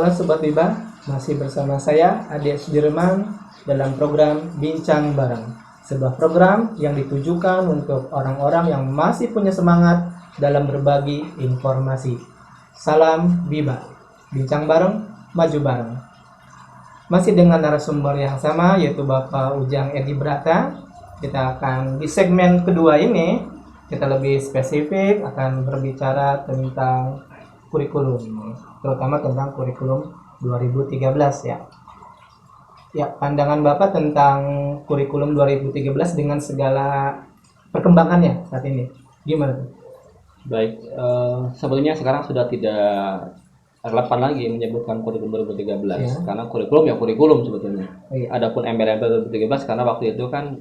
Halo Sobat Wiba, masih bersama saya Ade Sudirman dalam program Bincang Bareng. Sebuah program yang ditujukan untuk orang-orang yang masih punya semangat dalam berbagi informasi. Salam Wiba, Bincang Bareng, Maju Bareng. Masih dengan narasumber yang sama yaitu Bapak Ujang Edi Brata. Kita akan di segmen kedua ini, kita lebih spesifik akan berbicara tentang kurikulum, terutama tentang kurikulum 2013 ya. Ya, pandangan Bapak tentang kurikulum 2013 dengan segala perkembangannya saat ini, gimana? Baik, sebetulnya sekarang sudah tidak relevan lagi menyebutkan kurikulum 2013 ya. Karena kurikulum ya kurikulum sebetulnya. Iya. Adapun embel-embel 2013 karena waktu itu kan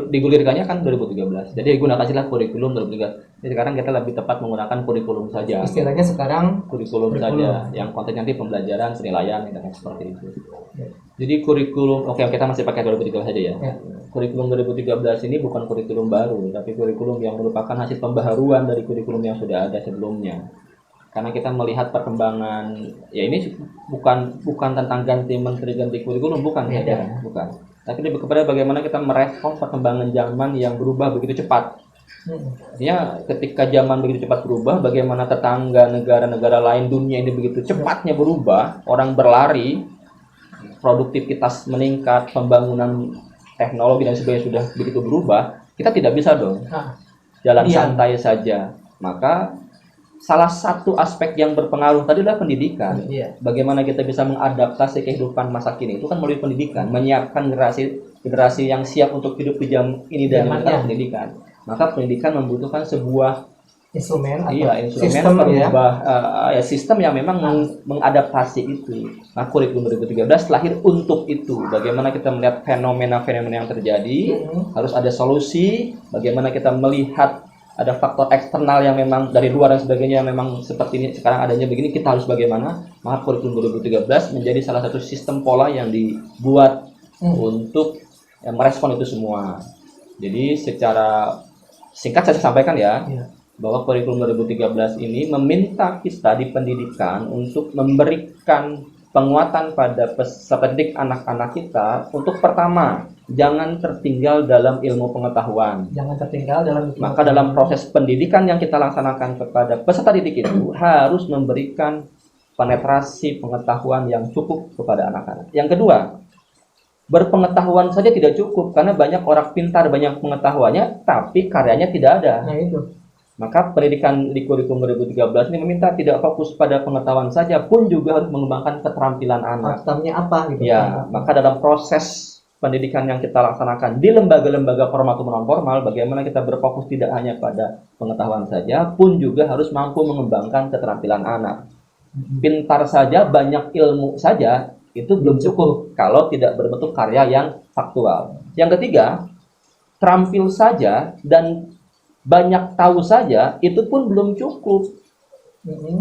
digulirkannya kan 2013. Jadi gunakan istilah kurikulum 2013. Jadi sekarang kita lebih tepat menggunakan kurikulum saja. Istilahnya sekarang kurikulum saja, yang kontennya nanti pembelajaran, penilaian, dan seperti itu. Ya. Jadi kurikulum, oke kita masih pakai 2013 saja ya. Kurikulum 2013 ini bukan kurikulum baru, tapi kurikulum yang merupakan hasil pembaharuan dari kurikulum yang sudah ada sebelumnya. Karena kita melihat perkembangan, ya ini bukan tentang ganti menteri, ganti kurikulum, bukan saja, bukan. Tapi lebih kepada bagaimana kita merespon perkembangan zaman yang berubah begitu cepat. Artinya ketika zaman begitu cepat berubah, bagaimana tetangga negara-negara lain dunia ini begitu cepatnya berubah, orang berlari, produktivitas meningkat, pembangunan teknologi dan sebagainya sudah begitu berubah, kita tidak bisa dong jalan santai saja. Maka salah satu aspek yang berpengaruh tadi adalah pendidikan. Bagaimana kita bisa mengadaptasi kehidupan masa kini itu kan melalui pendidikan, menyiapkan generasi yang siap untuk hidup di jam ini dan zaman pendidikan. Maka pendidikan membutuhkan sebuah instrumen sistem sistem yang memang mengadaptasi itu. Nah, kurikulum 2013 lahir untuk itu. Bagaimana kita melihat fenomena-fenomena yang terjadi, harus ada solusi. Bagaimana kita melihat ada faktor eksternal yang memang dari luar dan sebagainya yang memang seperti ini sekarang adanya begini, kita harus bagaimana. Maka kurikulum 2013 menjadi salah satu sistem pola yang dibuat untuk merespon itu semua. Jadi secara singkat saya sampaikan bahwa kurikulum 2013 ini meminta kita di pendidikan untuk memberikan penguatan pada peserta didik anak-anak kita untuk pertama, jangan tertinggal dalam ilmu pengetahuan. Maka dalam proses pendidikan yang kita laksanakan kepada peserta didik itu harus memberikan penetrasi pengetahuan yang cukup kepada anak-anak. Yang kedua, berpengetahuan saja tidak cukup karena banyak orang pintar, banyak pengetahuannya, tapi karyanya tidak ada. Nah itu. Maka pendidikan di kurikulum 2013 ini meminta tidak fokus pada pengetahuan saja, pun juga harus mengembangkan keterampilan anak. Faktornya apa gitu? Ya, maka dalam proses pendidikan yang kita laksanakan di lembaga-lembaga formal atau non formal, bagaimana kita berfokus tidak hanya pada pengetahuan saja, pun juga harus mampu mengembangkan keterampilan anak. Pintar saja, banyak ilmu saja, itu belum cukup kalau tidak berbentuk karya yang faktual. Yang ketiga, terampil saja dan banyak tahu saja itu pun belum cukup.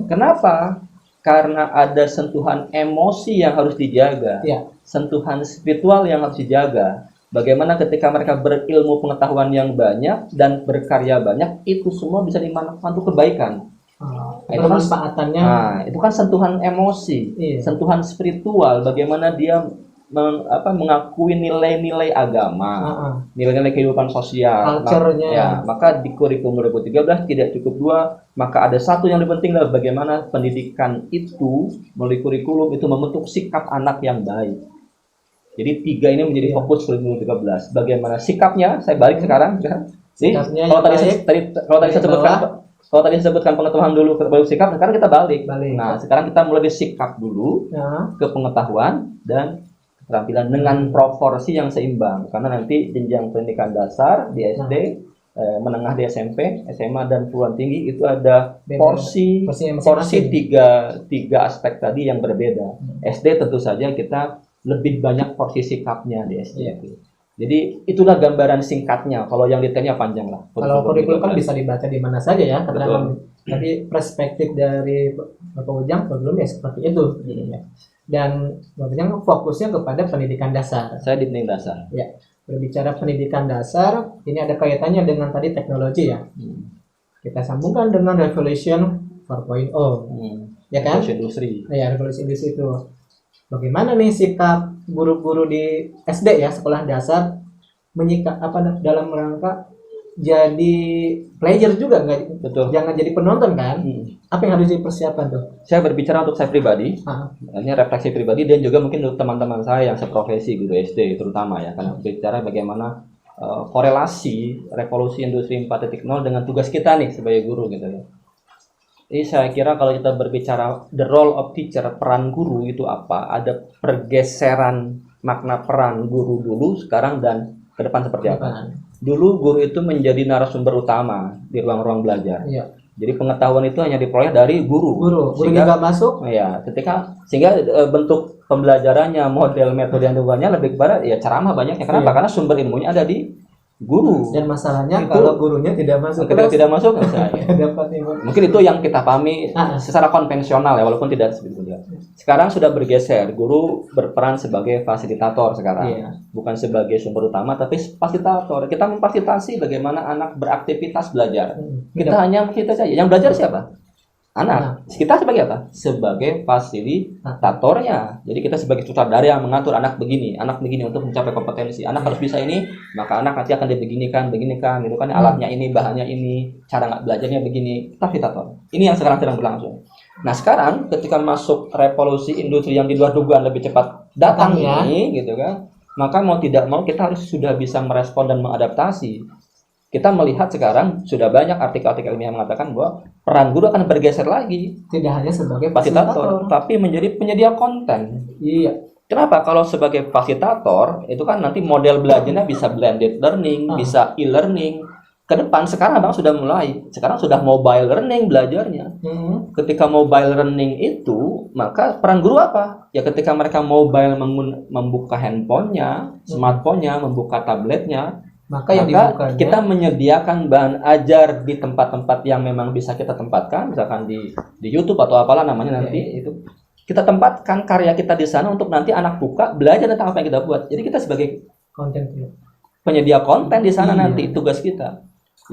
Kenapa? Karena ada sentuhan emosi yang harus dijaga, sentuhan spiritual yang harus dijaga. Bagaimana ketika mereka berilmu pengetahuan yang banyak dan berkarya banyak, itu semua bisa dimanfaatkan untuk kebaikan. Itu manfaatannya. Itu kan sentuhan emosi, sentuhan spiritual. Bagaimana dia mengakui nilai-nilai agama, nilai-nilai kehidupan sosial. Maka di kurikulum 2013 tidak cukup dua, maka ada satu yang lebih penting adalah bagaimana pendidikan itu melalui kurikulum itu membentuk sikap anak yang baik. Jadi tiga ini menjadi fokus kurikulum 2013. Bagaimana sikapnya? Saya balik sekarang. Kalau tadi saya sebutkan pengetahuan dulu ke sikap, sekarang kita balik. Nah, sekarang kita mulai dari sikap dulu ke pengetahuan dan keterampilan dengan proporsi yang seimbang. Karena nanti jenjang pendidikan dasar di SD, menengah di SMP, SMA dan perguruan tinggi itu ada porsi tiga aspek tadi yang berbeda. SD tentu saja kita lebih banyak porsi sikapnya di SD. Jadi itulah gambaran singkatnya. Kalau yang detailnya panjang lah. Kalau kurikulum kan bisa dibaca di mana saja ya. Tapi perspektif dari Bapak Ujang kurikulum ya seperti itu. Dan Bapak Ujang fokusnya kepada pendidikan dasar. Saya di pendidikan dasar. Ya, berbicara pendidikan dasar, ini ada kaitannya dengan tadi teknologi ya. Kita sambungkan dengan Revolution 4.0, ya kan? Revolusi industri. Ya, revolusi industri itu. Bagaimana nih sikap guru-guru di SD ya, sekolah dasar menyikap dalam rangka jadi player juga, nggak? Betul. Jangan jadi penonton kan? Apa yang harus dipersiapkan tuh? Saya berbicara untuk saya pribadi, ini refleksi pribadi dan juga mungkin untuk teman-teman saya yang seprofesi guru SD terutama ya, karena bicara bagaimana korelasi revolusi industri 4.0 dengan tugas kita nih sebagai guru gitu ya. Jadi saya kira kalau kita berbicara the role of teacher, peran guru itu apa? Ada pergeseran makna peran guru dulu, sekarang dan ke depan seperti apa? Dulu guru itu menjadi narasumber utama di ruang-ruang belajar. Iya. Jadi pengetahuan itu hanya diperoleh dari guru. Guru Sehingga nggak masuk. Ya, sehingga bentuk pembelajarannya, model metode yang dibuatnya lebih kepada ya ceramah banyaknya. Kenapa? Karena sumber ilmunya ada di guru. Dan masalahnya Itu, kalau gurunya tidak masuk, ketika tidak masuk, mungkin itu yang kita pahami secara konvensional ya, walaupun tidak seperti itu. Sekarang sudah bergeser, guru berperan sebagai fasilitator sekarang, bukan sebagai sumber utama, tapi fasilitator. Kita memfasilitasi bagaimana anak beraktivitas belajar. Kita hanya kita saja. Yang belajar siapa? Anak. Kita sebagai apa? Sebagai fasilitatornya. Jadi kita sebagai sutradara yang mengatur anak begini untuk mencapai kompetensi. Anak harus bisa ini, maka anak nanti akan beginikan gitu kan. Alatnya ini, bahannya ini, cara belajarnya begini. Fasilitator. Ini yang sekarang sedang berlangsung. Nah, sekarang ketika masuk revolusi industri yang di luar dugaan lebih cepat datang ini gitu kan, maka mau tidak mau kita harus sudah bisa merespon dan mengadaptasi. Kita melihat sekarang sudah banyak artikel-artikel ilmiah mengatakan bahwa peran guru akan bergeser lagi. Tidak hanya sebagai fasilitator, tapi menjadi penyedia konten. Iya. Kenapa? Kalau sebagai fasilitator, itu kan nanti model belajarnya bisa blended learning, bisa e-learning. Ke depan sekarang Bang sudah mulai. Sekarang sudah mobile learning belajarnya. Ketika mobile learning itu, maka peran guru apa? Ya ketika mereka mobile membuka handphonenya, smartphone-nya, membuka tabletnya, maka kita menyediakan bahan ajar di tempat-tempat yang memang bisa kita tempatkan, misalkan di YouTube atau apalah namanya nanti itu kita tempatkan karya kita di sana untuk nanti anak buka belajar tentang apa yang kita buat. Jadi kita sebagai penyedia konten di sana nanti tugas kita.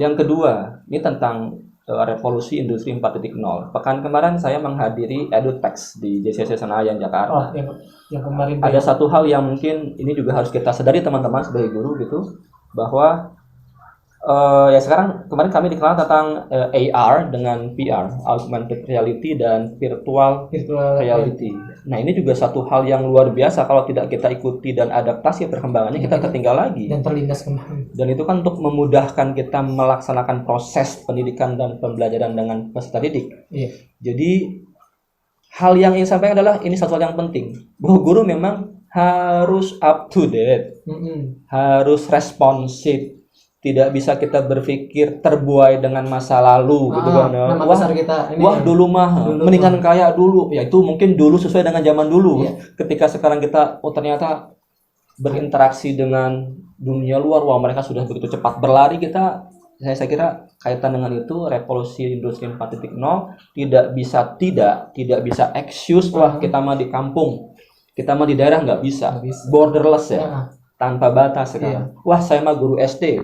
Yang kedua, ini tentang revolusi industri 4.0. Pekan kemarin saya menghadiri EduTex di JCC Senayan Jakarta. Yang kemarin ada satu hal yang mungkin ini juga harus kita sadari teman-teman sebagai guru gitu, bahwa ya sekarang kemarin kami dikenal tentang AR dengan VR, augmented reality dan virtual reality. Nah, ini juga satu hal yang luar biasa. Kalau tidak kita ikuti dan adaptasi perkembangannya, kita tertinggal lagi dan terlindas kembali. Dan itu kan untuk memudahkan kita melaksanakan proses pendidikan dan pembelajaran dengan peserta didik. Jadi hal yang ingin sampaikan adalah ini satu hal yang penting, bahwa guru memang harus up to date, harus responsif. Tidak bisa kita berpikir terbuai dengan masa lalu gitu kan. Wah dulu mah mendingan kaya dulu. Ya itu mungkin dulu sesuai dengan zaman dulu. Ketika sekarang kita ternyata berinteraksi dengan dunia luar, wah mereka sudah begitu cepat berlari, saya kira kaitan dengan itu revolusi industri 4.0 tidak bisa excuse wah kita mah di kampung, kita mah di daerah nggak bisa. Borderless ya. Tanpa batas sekarang. Wah, saya mah guru SD.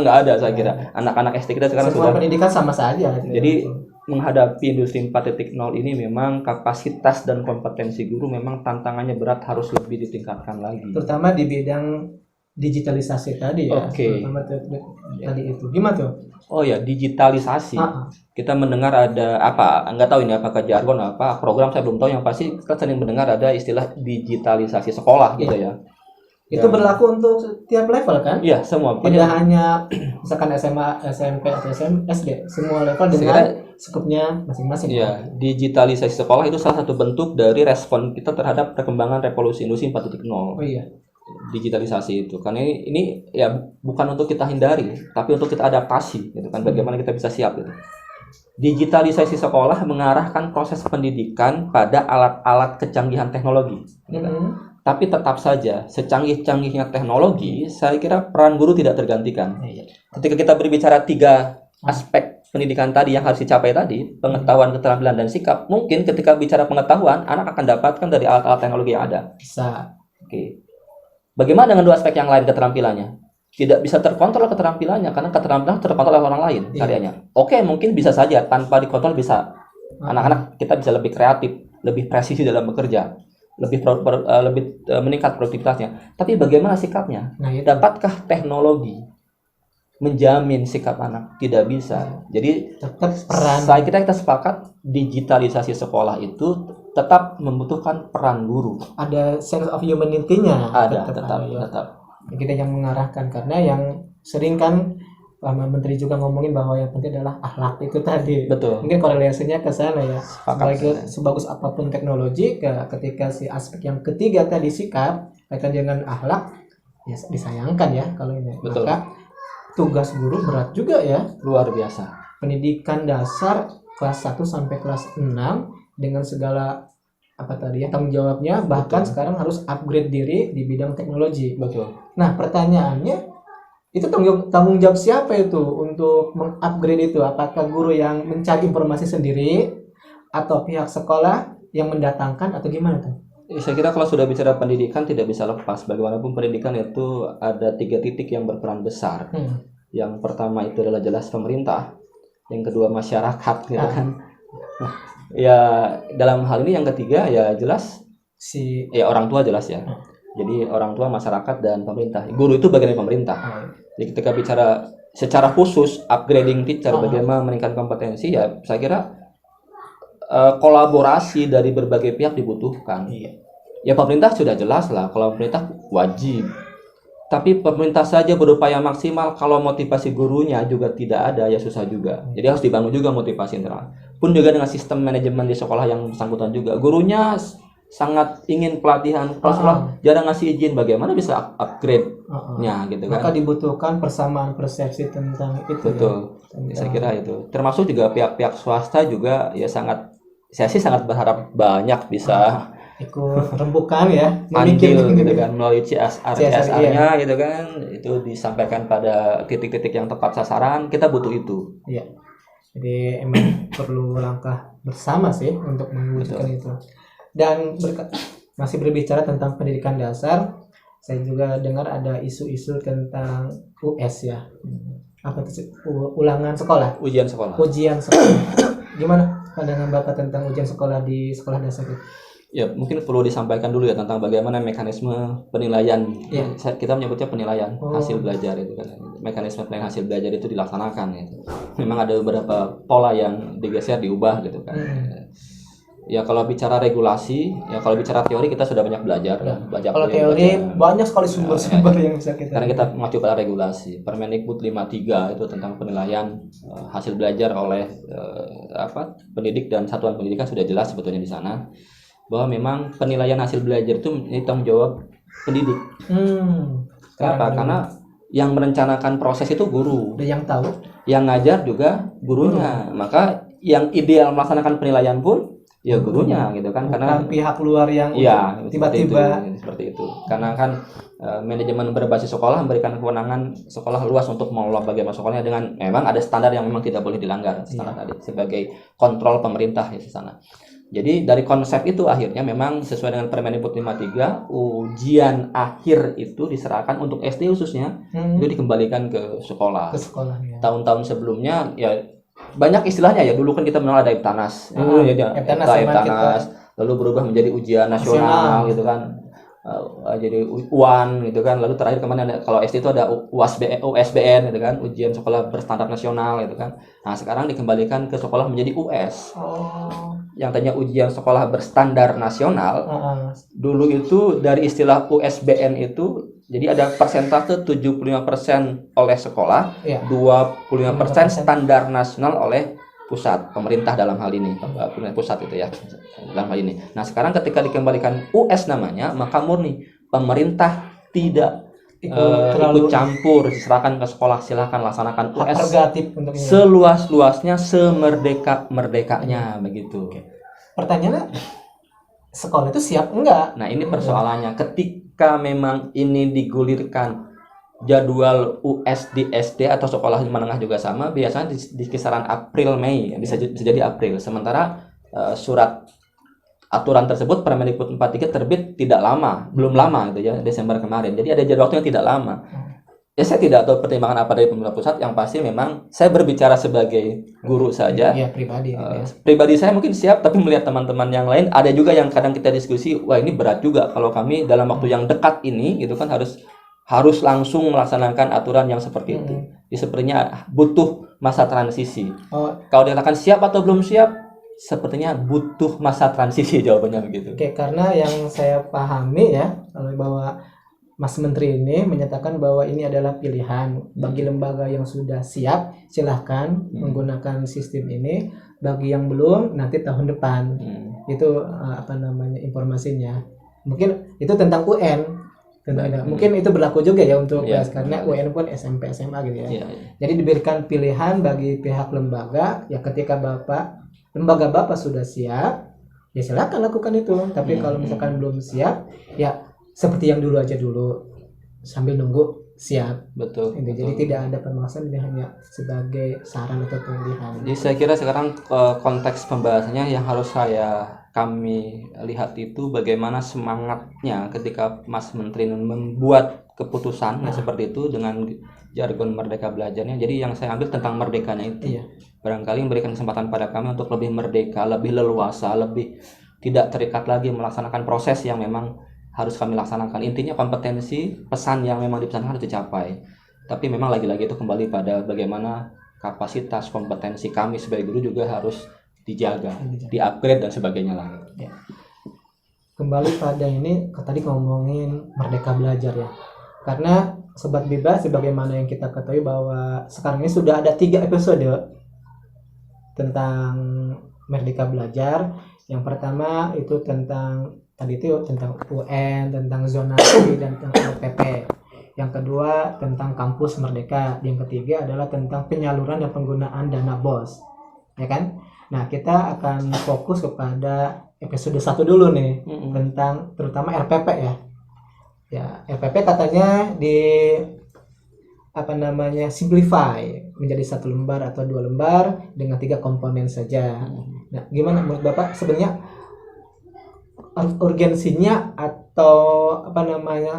Nggak ada saya kira. Anak-anak SD kita sekarang semua pendidikan sama saja. Jadi menghadapi industri 4.0 ini memang kapasitas dan kompetensi guru memang tantangannya berat, harus lebih ditingkatkan lagi. Terutama di bidang digitalisasi tadi ya. Terutama tadi itu. Gimana tuh? Oh ya, digitalisasi. Kita mendengar ada apa? Nggak tahu ini apakah jargon apa program, saya belum tahu. Yang pasti kita sering mendengar ada istilah digitalisasi sekolah gitu ya. Itu berlaku untuk tiap level kan? Iya, semua. Tidak hanya misalkan SMA, SMP, atau SD, semua level dengan skupnya masing-masing. Iya, digitalisasi sekolah itu salah satu bentuk dari respon kita terhadap perkembangan revolusi industri 4.0. Oh iya. Digitalisasi itu. Karena ini ya bukan untuk kita hindari, tapi untuk kita adaptasi gitu kan, bagaimana kita bisa siap gitu. Digitalisasi sekolah mengarahkan proses pendidikan pada alat-alat kecanggihan teknologi. Gitu kan? Tapi tetap saja, secanggih-canggihnya teknologi, saya kira peran guru tidak tergantikan. Ketika kita berbicara 3 aspek pendidikan tadi yang harus dicapai tadi, pengetahuan, keterampilan, dan sikap, mungkin ketika bicara pengetahuan, anak akan dapatkan dari alat-alat teknologi yang ada. Bisa. Oke. Bagaimana dengan 2 aspek yang lain keterampilannya? Tidak bisa terkontrol keterampilannya, karena keterampilan terkontrol oleh orang lain karyanya. Oke, mungkin bisa saja, tanpa dikontrol bisa Anak-anak kita bisa lebih kreatif, lebih presisi dalam bekerja, lebih meningkat produktivitasnya. Tapi bagaimana sikapnya? Nah, itu. Dapatkah teknologi menjamin sikap anak? Tidak bisa. Jadi Tetap peran. kita sepakat digitalisasi sekolah itu tetap membutuhkan peran guru. Ada sense of humanity-nya. Ada, tetap. Kita yang mengarahkan, karena yang sering kan Pak Menteri juga ngomongin bahwa yang penting adalah akhlak itu tadi. Betul. Mungkin korelasinya ke sana ya. Sepakat. Sebagus apapun teknologi, ketika si aspek yang ketiga tadi sikap kaitan dengan akhlak, ya disayangkan ya kalau ini. Betul. Maka tugas guru berat juga ya. Luar biasa. Pendidikan dasar kelas 1 sampai kelas 6 dengan segala apa tadi ya tanggung jawabnya, bahkan sekarang harus upgrade diri di bidang teknologi. Betul. Nah, pertanyaannya, itu tanggung jawab siapa itu untuk mengupgrade itu? Apakah guru yang mencari informasi sendiri atau pihak sekolah yang mendatangkan atau gimana tuh? Saya kira kalau sudah bicara pendidikan tidak bisa lepas. Bagaimanapun pendidikan itu ada 3 titik yang berperan besar. Yang pertama itu adalah jelas pemerintah, yang kedua masyarakat, gitu kan. Ya dalam hal ini yang ketiga ya jelas ya orang tua jelas ya. Jadi orang tua, masyarakat, dan pemerintah. Guru itu bagian dari pemerintah. Jadi ketika bicara secara khusus upgrading teacher, bagaimana meningkatkan kompetensi, ya saya kira kolaborasi dari berbagai pihak dibutuhkan. Ya pemerintah sudah jelas lah, kalau pemerintah wajib. Tapi pemerintah saja berupaya maksimal, kalau motivasi gurunya juga tidak ada, ya susah juga. Jadi harus dibangun juga motivasi internal. Pun juga dengan sistem manajemen di sekolah yang bersangkutan juga. Gurunya sangat ingin pelatihan, sekolah jarang ngasih izin, bagaimana bisa upgrade-nya gitu kan. Maka dibutuhkan persamaan persepsi tentang itu. Betul. Ya, saya kira itu. Termasuk juga pihak-pihak swasta juga ya saya sih sangat berharap banyak bisa ikut rembukan ya, andil gitu kan melalui CSR-nya iya. gitu kan, itu disampaikan pada titik-titik yang tepat sasaran. Kita butuh itu. Iya. Jadi emang perlu langkah bersama sih untuk mewujudkan itu. Dan masih berbicara tentang pendidikan dasar, saya juga dengar ada isu-isu tentang US ya. Apa itu? Ulangan sekolah. Ujian sekolah. Gimana pandangan Bapak tentang ujian sekolah di sekolah dasar itu? Ya mungkin perlu disampaikan dulu ya tentang bagaimana mekanisme penilaian. Ya. Kita menyebutnya penilaian hasil belajar itu kan. Mekanisme penilaian hasil belajar itu dilaksanakan gitu. Memang ada beberapa pola yang digeser, diubah gitu kan. Ya kalau bicara regulasi, ya kalau bicara teori kita sudah banyak belajar. Kalau teori banyak sekali sumber-sumber yang bisa kita. Karena kita mengacu pada regulasi. Permendikbud 53 itu tentang penilaian hasil belajar oleh pendidik dan satuan pendidikan sudah jelas sebetulnya di sana bahwa memang penilaian hasil belajar itu ini tanggung jawab pendidik. Kenapa? Karena yang merencanakan proses itu guru. Yang tahu. Yang ngajar juga gurunya. Maka yang ideal melaksanakan penilaian pun ya gurunya gitu kan. Bukan karena pihak luar yang tiba-tiba seperti itu. Karena kan manajemen berbasis sekolah memberikan kewenangan sekolah luas untuk mengelola bagaimana sekolahnya dengan memang ada standar yang memang tidak boleh dilanggar standar tadi sebagai kontrol pemerintah di sana. Jadi dari konsep itu akhirnya memang sesuai dengan Permendikbud 53 ujian akhir itu diserahkan untuk SD khususnya itu dikembalikan ke sekolah. Tahun-tahun sebelumnya ya banyak istilahnya ya, dulu kan kita mengenal ada Eptanas, lalu berubah menjadi ujian nasional gitu kan, jadi UAN gitu kan, lalu terakhir kemarin ada, kalau SD itu ada USBN gitu kan, ujian sekolah berstandar nasional gitu kan. Nah sekarang dikembalikan ke sekolah menjadi US. Yang tadinya ujian sekolah berstandar nasional, dulu itu dari istilah USBN itu jadi ada persentase 75% oleh sekolah, 25% standar nasional oleh pusat, pemerintah dalam hal ini, pusat itu ya dalam hal ini. Nah sekarang ketika dikembalikan US namanya, maka murni pemerintah tidak ikut campur, diserahkan ke sekolah, silakan laksanakan US seluas-luasnya, semerdeka-merdekanya begitu. Pertanyaannya, sekolah itu siap enggak? Nah ini persoalannya, ketika memang ini digulirkan jadwal US di SD atau sekolah menengah juga sama, biasanya di kisaran April Mei, bisa jadi April. Sementara surat aturan tersebut Permendikbud 43 terbit tidak lama, belum lama gitu ya, Desember kemarin. Jadi ada jadwal waktu yang tidak lama. Ya saya tidak tahu pertimbangan apa dari pemerintah pusat, yang pasti memang saya berbicara sebagai guru saja. Iya, pribadi gitu ya. Pribadi saya mungkin siap, tapi melihat teman-teman yang lain ada juga yang kadang kita diskusi, wah ini berat juga kalau kami dalam waktu yang dekat ini gitu kan harus langsung melaksanakan aturan yang seperti itu. Jadi sepertinya butuh masa transisi. Kalau dikatakan siap atau belum siap, sepertinya butuh masa transisi jawabannya begitu. Oke, karena yang saya pahami ya, bahwa Mas Menteri ini menyatakan bahwa ini adalah pilihan bagi lembaga yang sudah siap, silahkan menggunakan sistem ini. Bagi yang belum, nanti tahun depan. Itu informasinya. Mungkin itu tentang UN. Mungkin itu berlaku juga ya untuk karena UN pun SMP SMA gitu ya. Jadi diberikan pilihan bagi pihak lembaga ya, ketika lembaga Bapak sudah siap, ya silakan lakukan itu. Tapi kalau misalkan belum siap, ya seperti yang dulu aja dulu, sambil nunggu siap. Betul. Jadi tidak ada permasalahan, ini hanya sebagai saran atau pilihan. Jadi saya kira sekarang konteks pembahasannya yang harus kami lihat itu bagaimana semangatnya ketika Mas Menteri membuat keputusan seperti itu dengan jargon Merdeka Belajarnya. Jadi yang saya ambil tentang merdekanya itu. Barangkali memberikan kesempatan pada kami untuk lebih merdeka, lebih leluasa, lebih tidak terikat lagi melaksanakan proses yang memang harus kami laksanakan. Intinya kompetensi, pesan yang memang dipesankan harus dicapai. Tapi memang lagi-lagi itu kembali pada bagaimana kapasitas kompetensi kami sebagai guru juga harus dijaga, di-upgrade dan sebagainya lah. Ya. Kembali pada ini, tadi ngomongin Merdeka Belajar ya. Karena Sobat Bebas, sebagaimana yang kita ketahui bahwa sekarang ini sudah ada 3 episode tentang Merdeka Belajar. Yang pertama itu tentang UN, tentang zonasi, dan tentang LPP. Yang kedua tentang kampus merdeka. Yang ketiga adalah tentang penyaluran dan penggunaan dana BOS, ya kan? Nah, kita akan fokus kepada episode 1 dulu nih, tentang terutama RPP ya. Ya, RPP katanya simplify menjadi 1 lembar atau 2 lembar dengan 3 komponen saja. Nah, gimana menurut Bapak sebenarnya urgensinya atau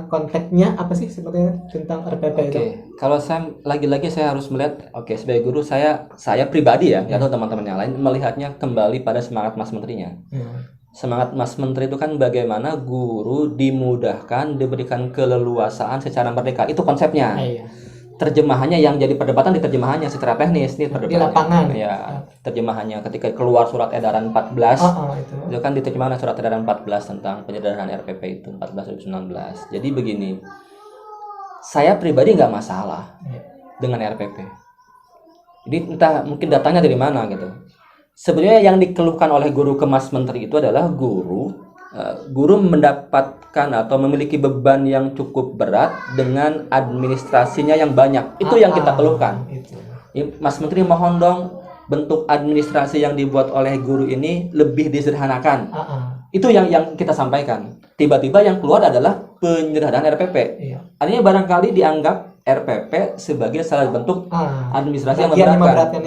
konteksnya apa sih sebetulnya tentang RPP itu? Kalau saya lagi-lagi saya harus melihat, sebagai guru saya pribadi ya, atau teman-teman yang lain melihatnya kembali pada semangat Mas Menterinya. Semangat Mas Menteri itu kan bagaimana guru dimudahkan, diberikan keleluasaan secara merdeka. Itu konsepnya. Terjemahannya yang jadi perdebatan di terjemahannya secara teknis nih, di lapangan ya. Terjemahannya ketika keluar surat edaran 14 itu kan diterjemahkan surat edaran 14 tentang penyederhanaan RPP itu 14/2019. Jadi begini, saya pribadi nggak masalah dengan RPP. Jadi entah mungkin datangnya dari mana gitu. Sebenarnya yang dikeluhkan oleh guru ke Mas Menteri itu adalah guru mendapatkan atau memiliki beban yang cukup berat dengan administrasinya yang banyak. Itu yang kita keluhkan. Mas Menteri mohon dong bentuk administrasi yang dibuat oleh guru ini lebih disederhanakan. Itu yang kita sampaikan. Tiba-tiba yang keluar adalah penyederhanaan RPP. Artinya barangkali dianggap RPP sebagai salah bentuk administrasi yang memberatkan.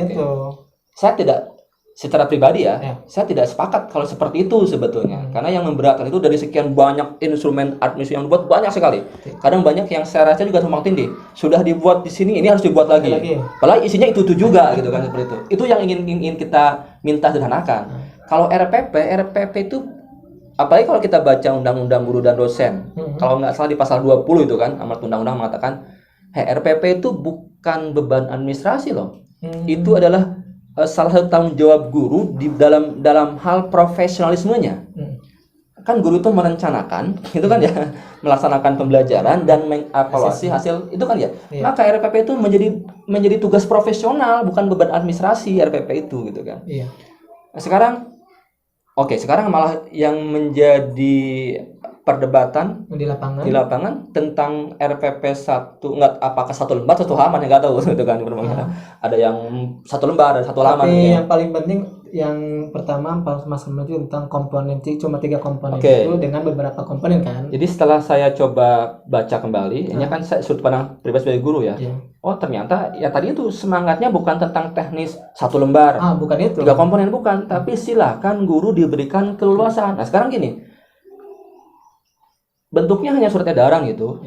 Saya tidak, secara pribadi saya tidak sepakat kalau seperti itu sebetulnya. Karena yang memberatkan itu dari sekian banyak instrumen administrasi yang dibuat banyak sekali. Kadang banyak yang saya rasa juga tumpang tindih. Sudah dibuat di sini, ini harus dibuat lagi. Padahal isinya itu juga gitu kan, seperti itu. Itu yang ingin kita minta sederhanakan. Kalau RPP itu apalagi kalau kita baca Undang-Undang Guru dan Dosen. Kalau nggak salah di pasal 20 itu kan, amat undang-undang mengatakan RPP itu bukan beban administrasi loh. Itu adalah salah satu tanggung jawab guru di dalam hal profesionalismenya. Kan guru itu merencanakan, itu kan ya, melaksanakan pembelajaran dan mengevaluasi hasil itu kan ya. Maka RPP itu menjadi tugas profesional, bukan beban administrasi RPP itu gitu kan. Nah, sekarang malah yang menjadi perdebatan di lapangan tentang RPP 1, nggak apakah 1 lembar 1 halaman, ya nggak tahu gitu kan. Ada yang 1 lembar, ada 1 halaman. Tapi yang paling penting yang pertama Mas Menteri tentang komponen, cuma 3 komponen itu dengan beberapa komponen kan. Jadi setelah saya coba baca kembali, ini kan saya sudut pandang pribadi sebagai guru ya. Oh ternyata ya tadi itu semangatnya bukan tentang teknis 1 lembar, bukan itu. 3 komponen bukan, tapi silakan guru diberikan keleluasaan. Nah sekarang gini, bentuknya hanya surat edaran gitu.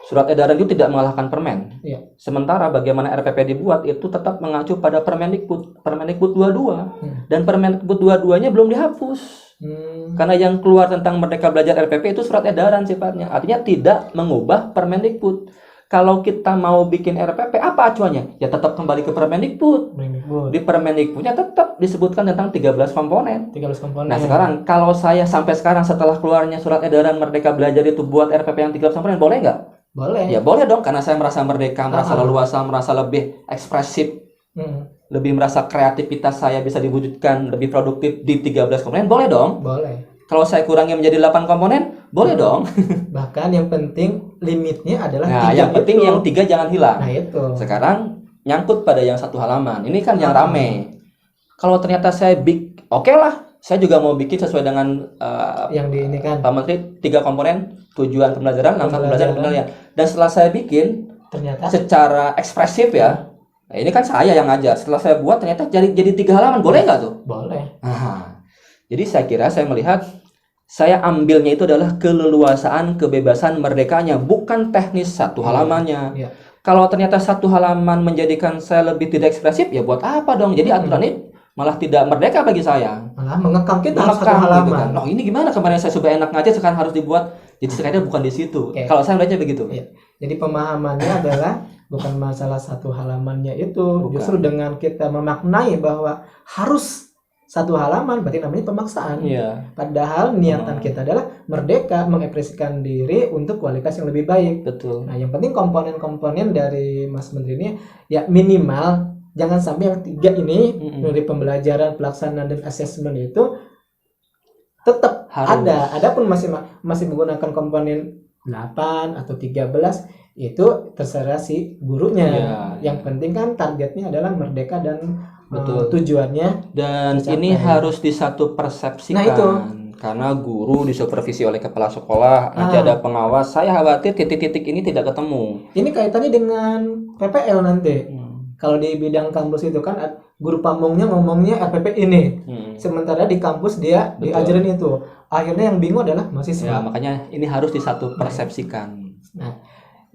Surat edaran itu tidak mengalahkan permen. Iya. Sementara bagaimana RPP dibuat itu tetap mengacu pada Permendikbud 22 dan Permendikbud 22-nya belum dihapus. Karena yang keluar tentang Merdeka Belajar RPP itu surat edaran sifatnya. Artinya tidak mengubah Permendikbud. Kalau kita mau bikin RPP, apa acuannya? Ya tetap kembali ke Permendikbud. Di Permendikbudnya tetap disebutkan tentang 13 komponen. 13 komponen. Nah sekarang, kalau saya sampai sekarang setelah keluarnya surat edaran Merdeka Belajar itu buat RPP yang 13 komponen, boleh nggak? Boleh. Ya boleh dong, karena saya merasa merdeka, merasa leluasa, merasa lebih ekspresif, lebih merasa kreativitas saya bisa diwujudkan lebih produktif di 13 komponen, boleh dong? Boleh. Kalau saya kurangi menjadi 8 komponen, boleh dong. Bahkan yang penting limitnya adalah Nah, 3 yang penting yang 3 jangan hilang. Nah, itu. Sekarang nyangkut pada yang 1 halaman. Ini kan yang rame. Kalau ternyata saya oke lah. Saya juga mau bikin sesuai dengan yang di ini kan Pak Menteri 3 komponen, tujuan pembelajaran, langkah pembelajaran, penilaian. Dan setelah saya bikin ternyata secara ekspresif ya. Nah, ini kan saya yang ngajar. Setelah saya buat ternyata jadi 3 halaman. Boleh nggak tuh? boleh. Nah, jadi saya melihat saya ambilnya itu adalah keleluasaan, kebebasan, merdekanya, bukan teknis 1 halamannya. Iya. Kalau ternyata 1 halaman menjadikan saya lebih tidak ekspresif, ya buat apa dong? Jadi aturan ini malah tidak merdeka bagi saya. Malah mengekang kita Mengekang 1 halaman. gitu kan. Nah, ini gimana kemarin saya coba enak ngajar sekarang harus dibuat. Jadi sekadar bukan di situ. Kalau saya melihatnya begitu. Iya. Jadi pemahamannya adalah bukan masalah 1 halamannya itu. Bukan. Justru dengan kita memaknai bahwa harus 1 halaman berarti namanya pemaksaan. Iya. Padahal niatan kita adalah merdeka, mengekspresikan diri untuk kualitas yang lebih baik. Betul. Nah, yang penting komponen-komponen dari Mas Menteri ini ya minimal jangan sampai yang 3 ini dari pembelajaran, pelaksanaan dan asesmen itu tetap harus ada. Adapun masih menggunakan komponen 8 atau 13 itu terserah si gurunya. Iya. Yang penting kan targetnya adalah merdeka dan Betul. tujuannya Dan tercapai. ini harus disatu persepsikan. Nah, itu. Karena guru disupervisi oleh kepala sekolah, nanti ada pengawas. Saya khawatir titik-titik ini tidak ketemu. Ini kaitannya dengan PPL nanti. Kalau di bidang kampus itu kan guru pamongnya ngomongnya RPP ini. Sementara di kampus dia diajarin itu. Akhirnya yang bingung adalah mahasiswa. Ya, makanya ini harus disatu persepsikan.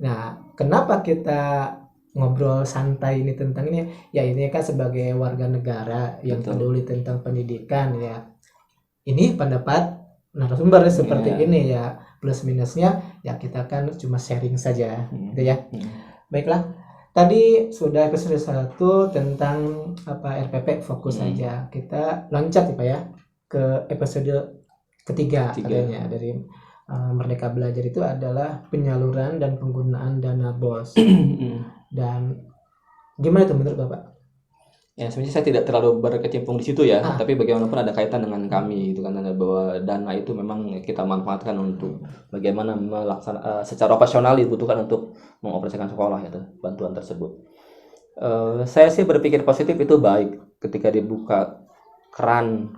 Nah, kenapa kita ngobrol santai ini tentang ini? Ya ini kan sebagai warga negara yang peduli tentang pendidikan ya. Ini pendapat narasumber seperti ini ya. Plus minusnya ya kita kan cuma sharing saja gitu ya. Baiklah. Tadi sudah episode 1 tentang RPP fokus saja. Kita loncat ya Pak ya ke episode ketiga. Adanya dari Merdeka Belajar itu adalah penyaluran dan penggunaan dana BOS. Dan gimana itu menurut Bapak? Ya sebenarnya saya tidak terlalu berkecimpung di situ ya, tapi bagaimanapun ada kaitan dengan kami itu kan, bahwa dana itu memang kita manfaatkan untuk bagaimana melaksanakan secara operasional dibutuhkan untuk mengoperasikan sekolah itu bantuan tersebut. Saya sih berpikir positif itu baik ketika dibuka keran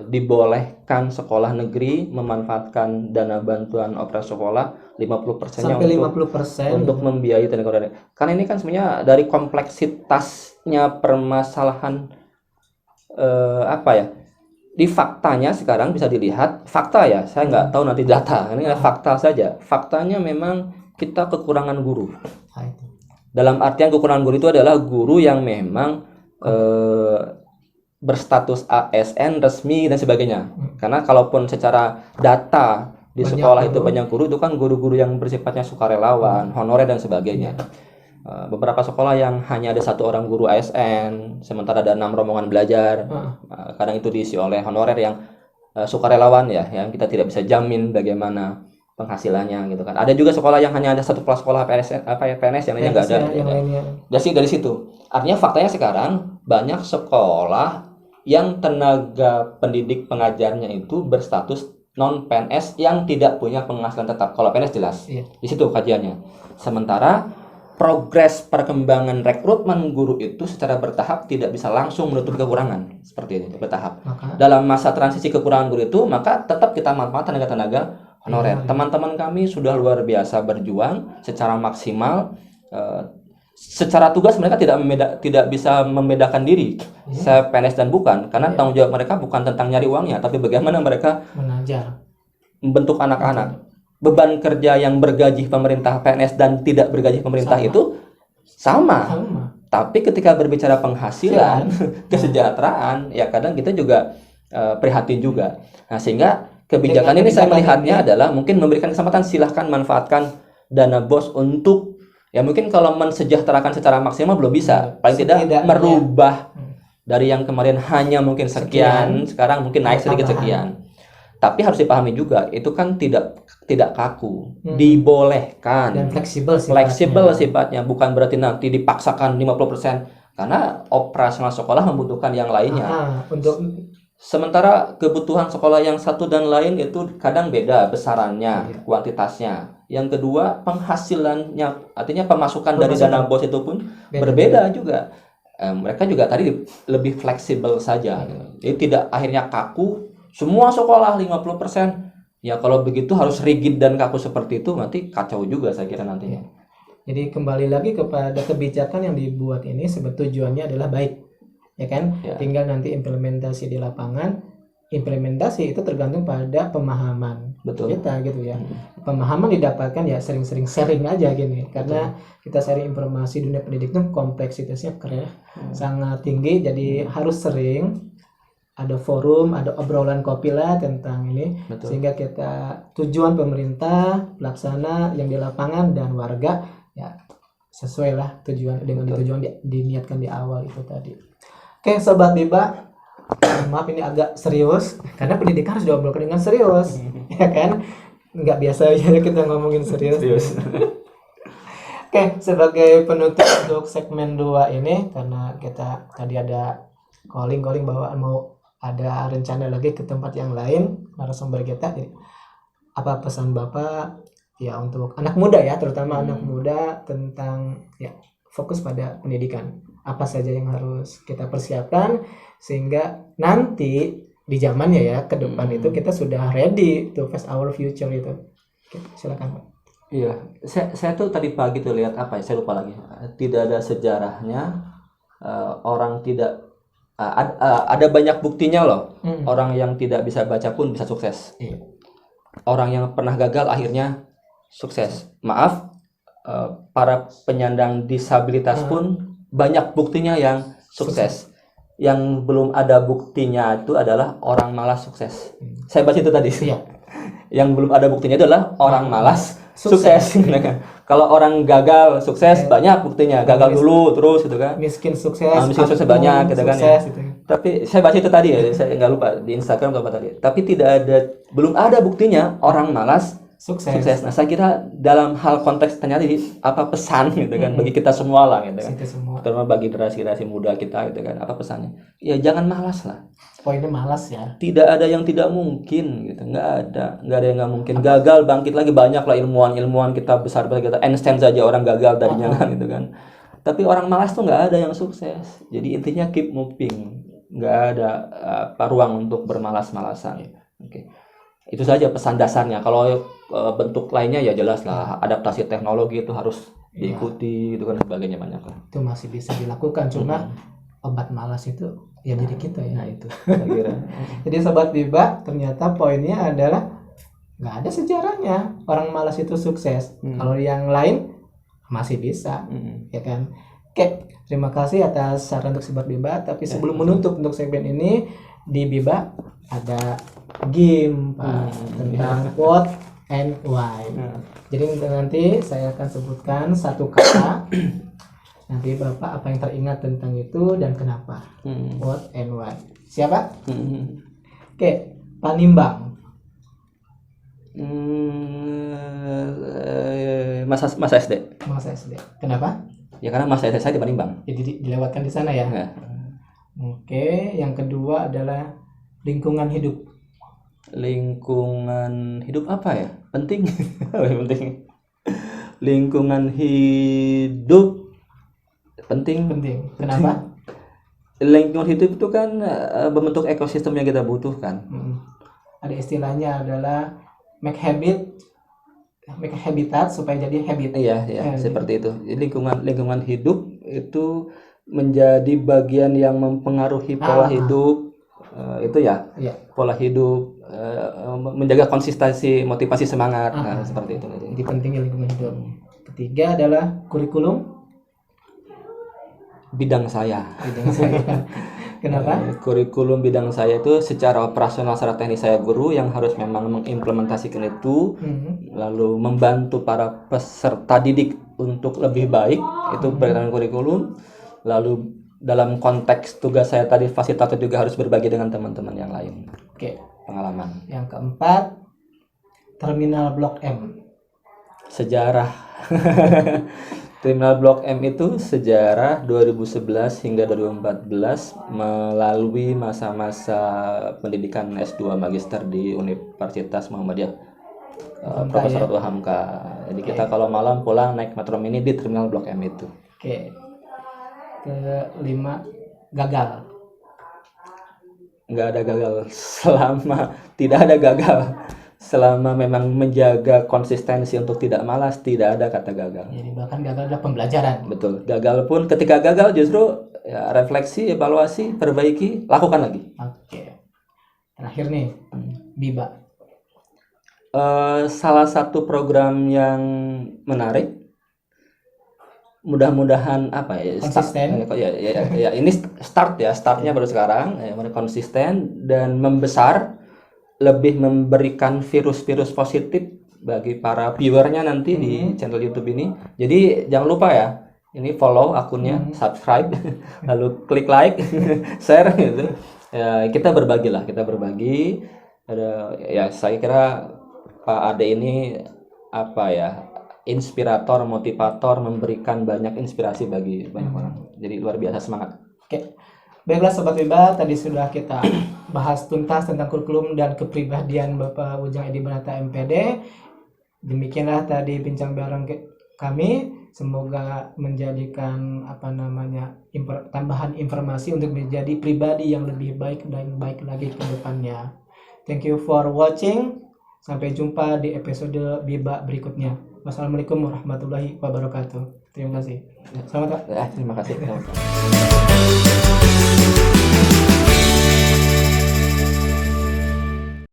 dibolehkan sekolah negeri memanfaatkan dana bantuan operasi sekolah 50%-nya sampai 50% untuk membiayai tenaga pendidik. Karena ini kan sebenarnya dari kompleksitasnya permasalahan di faktanya sekarang bisa dilihat fakta ya, saya nggak tahu nanti data, ini fakta saja. Faktanya memang kita kekurangan guru. Dalam artian kekurangan guru itu adalah guru yang memang berstatus ASN resmi dan sebagainya. Karena kalaupun secara data di sekolah itu banyak guru, itu kan guru-guru yang bersifatnya sukarelawan, honorer dan sebagainya. Beberapa sekolah yang hanya ada 1 orang guru ASN, sementara ada 6 rombongan belajar. Kadang itu diisi oleh honorer yang sukarelawan ya, yang kita tidak bisa jamin bagaimana penghasilannya gitu kan. Ada juga sekolah yang hanya ada 1 kelas sekolah PNS yang lainnya nggak ada. Dari situ. Artinya faktanya sekarang banyak sekolah yang tenaga pendidik pengajarnya itu berstatus non PNS yang tidak punya penghasilan tetap. Kalau PNS jelas. Di situ kajiannya. Sementara progres perkembangan rekrutmen guru itu secara bertahap tidak bisa langsung menutup kekurangan seperti ini bertahap. Dalam masa transisi kekurangan guru itu, maka tetap kita manfaatkan tenaga-tenaga honorer. Teman-teman kami sudah luar biasa berjuang secara maksimal. Secara tugas mereka tidak bisa membedakan diri saya PNS dan bukan, karena tanggung jawab mereka bukan tentang nyari uangnya, tapi bagaimana mereka mengajar, membentuk anak-anak. beban kerja yang bergaji pemerintah PNS dan tidak bergaji pemerintah itu sama. Tapi ketika berbicara penghasilan, kesejahteraan, ya kadang kita juga prihatin juga. Nah, sehingga kebijakan ini saya melihatnya adalah mungkin memberikan kesempatan, silahkan manfaatkan dana BOS untuk, ya mungkin kalau mensejahterakan secara maksimal belum bisa, paling tidak merubah dari yang kemarin hanya mungkin sekian, sekarang mungkin naik sedikit sekian. Tapi harus dipahami juga, itu kan tidak kaku, dibolehkan dan fleksibel sifatnya, bukan berarti nanti dipaksakan 50%, karena operasional sekolah membutuhkan yang lainnya. Sementara kebutuhan sekolah yang satu dan lain itu kadang beda besarannya, kuantitasnya. Yang kedua, penghasilannya, artinya pemasukan dari dana BOS itu pun berbeda juga. Mereka juga tadi lebih fleksibel saja. Jadi tidak akhirnya kaku, semua sekolah 50%. Ya kalau begitu harus rigid dan kaku seperti itu, nanti kacau juga saya kira nantinya. Jadi kembali lagi kepada kebijakan yang dibuat ini tujuannya adalah baik. Ya kan, tinggal nanti implementasi di lapangan. Implementasi itu tergantung pada pemahaman kita gitu ya. Pemahaman didapatkan ya sering-sering sharing aja gini, karena kita sharing informasi dunia pendidikan kompleksitasnya sangat tinggi, jadi harus sering ada forum, ada obrolan kopi lah tentang ini. Sehingga kita tujuan pemerintah, pelaksana yang di lapangan dan warga ya sesuai lah tujuan dengan tujuan diniatkan di awal itu tadi. Oke, Sobat Biba, maaf ini agak serius karena pendidikan harus diobrolkan dengan serius, ya kan? Nggak biasa aja kita ngomongin serius. Oke, sebagai penutup untuk segmen 2 ini, karena kita tadi ada calling bahwa mau ada rencana lagi ke tempat yang lain narasumber kita. Jadi, apa pesan Bapak ya untuk anak muda ya, terutama anak muda tentang ya fokus pada pendidikan? Apa saja yang harus kita persiapkan sehingga nanti di zamannya ya ke depan itu kita sudah ready to face our future itu. Oke, silakan Pak. Iya, saya tuh tadi pagi tuh lihat apa ya, saya lupa lagi. Tidak ada sejarahnya orang tidak ada banyak buktinya loh. Orang yang tidak bisa baca pun bisa sukses. Orang yang pernah gagal akhirnya sukses. Maaf, para penyandang disabilitas pun banyak buktinya yang sukses. Yang belum ada buktinya itu adalah orang malas sukses. Saya baca itu tadi. Yang belum ada buktinya itu adalah orang malas sukses. Kalau orang gagal sukses banyak buktinya. Gagal dulu terus gitu kan. Miskin sukses banyak gitu kan. Tapi saya baca itu tadi ya, saya nggak lupa di Instagram atau apa tadi. Tapi belum ada buktinya orang malas sukses. Nah, saya kira dalam hal konteks ternyata apa pesan gitu kan bagi kita semua lah gitu kan. Terutama bagi generasi muda kita gitu kan. Apa pesannya? Ya jangan malas lah. Poinnya malas ya. Tidak ada yang tidak mungkin gitu. Nggak ada yang nggak mungkin. Gagal bangkit lagi, banyak lah ilmuwan kita besar kita. Einstein saja orang gagal tadinya kan gitu kan. Tapi orang malas tuh nggak ada yang sukses. Jadi intinya keep moving. Nggak ada ruang untuk bermalas-malasan. Oke. Itu saja pesan dasarnya. Kalau bentuk lainnya ya jelas lah, adaptasi teknologi itu harus diikuti gitu kan, sebagainya banyak lah. Itu masih bisa dilakukan, cuma obat malas itu ya diri kita ya. Nah itu saya kira. Jadi Sobat Biba, ternyata poinnya adalah nggak ada sejarahnya orang malas itu sukses. Kalau yang lain masih bisa, ya kan. Oke, terima kasih atas saran untuk Sobat Biba. Tapi sebelum menutup untuk segmen ini, di Biba ada game Pak, tentang what and why. Jadi nanti saya akan sebutkan satu kata. Nanti Bapak apa yang teringat tentang itu dan kenapa. What and why. Siapa? Oke, Panimbang. Masa SD. Masa SD. Kenapa? Ya karena masa SD saya di Panimbang. Jadi dilewatkan di sana ya. Oke, yang kedua adalah lingkungan hidup. Lingkungan hidup apa ya? Penting. Penting. Lingkungan hidup penting. Kenapa? Lingkungan hidup itu kan membentuk ekosistem yang kita butuhkan. Ada istilahnya adalah make habitat supaya jadi habit. Iya, seperti itu. Lingkungan hidup itu menjadi bagian yang mempengaruhi pola hidup. Itu ya. Pola hidup menjaga konsistensi motivasi semangat. Nah, seperti itu. Jadi pentingnya lingkungan hidup. Ketiga adalah kurikulum Bidang saya. Kenapa? Kurikulum bidang saya itu secara operasional, secara teknis saya guru yang harus memang mengimplementasikan itu, lalu membantu para peserta didik untuk lebih baik, itu berkaitan kurikulum. Lalu dalam konteks tugas saya tadi fasilitator juga harus berbagi dengan teman-teman yang lain. Oke. Pengalaman. Yang keempat, Terminal Blok M. Sejarah. Terminal Blok M itu sejarah 2011 hingga 2014 melalui masa-masa pendidikan S2 Magister di Universitas Muhammadiyah Profesor Hamka. Jadi kita kalau malam pulang naik Metro Mini di Terminal Blok M itu. Oke. Kelima, gagal. Nggak ada gagal tidak ada gagal. Selama memang menjaga konsistensi untuk tidak malas, tidak ada kata gagal. Jadi bahkan gagal adalah pembelajaran. Betul. Gagal pun ketika gagal justru ya, refleksi, evaluasi, perbaiki, lakukan lagi. Oke. Terakhir nih, BIBA. Salah satu program yang menarik. Mudah-mudahan apa ya? Konsisten. Ini startnya baru sekarang. Ya, konsisten dan membesar. Lebih memberikan virus-virus positif bagi para viewernya nanti di channel YouTube ini. Jadi jangan lupa ya, ini follow akunnya, subscribe, lalu klik like, share gitu. Ya, kita berbagi. Ya saya kira Pak Ade ini apa ya, inspirator, motivator, memberikan banyak inspirasi bagi banyak orang. Jadi luar biasa semangat. Oke. Baiklah Sobat Biba, tadi sudah kita bahas tuntas tentang kurikulum dan kepribadian Bapak Ujang Edi Barata MPD. Demikianlah tadi bincang bareng kami. Semoga menjadikan tambahan informasi untuk menjadi pribadi yang lebih baik dan baik lagi ke depannya. Thank you for watching. Sampai jumpa di episode Biba berikutnya. Wassalamualaikum warahmatullahi wabarakatuh. Terima kasih. Selamat Pak. Terima kasih.